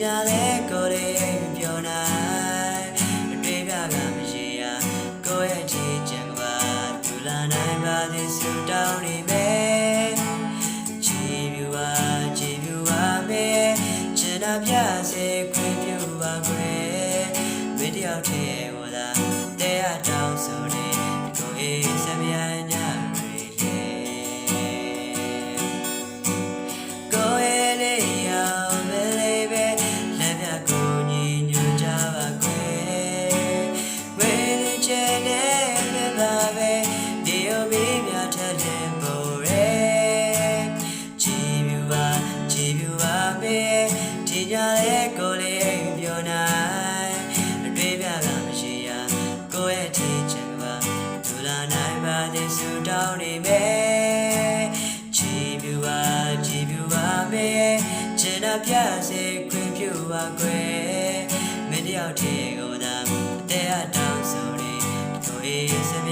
ညာလဲကိုလေးပြောနိုင်တွေးပြကမရှိရကိုရဲ့ချစ်ချင်ကပါသူလာနိုင်ပါစေဆူတောင်းနေမယ်ချီပြူပါမေချင်တာပြစေခွင့်ပြုပါခွေမင်းတယောက်တည်းဟောသာတရားတောင်းဆိုနေကိုအေးစမြညာတွေလေကိုအေးလေးရောက်မလေးပဲလက်ပြကိုညီညွတ်ကြပါခွေဝေးချင်တဲ့ပြပါပဲဒီယိုမီမြတ်တဲ့ပေါ်ရဲချီပြူပါမေဒီညာလဲကိုလေးပြောနိုင်တွေးပြကမရှိရကိုရဲ့ချစ်ချင်ကပါသူလာနိုင်ပါစေဆူတောင်းနေမယ်ချီပြူပါမေချင်တာပြစေခွင့်ပြုပါခွေမင်းတယောက်တည်းကိုသာတရားတောင်းဆိုနေကိုအေးစမြ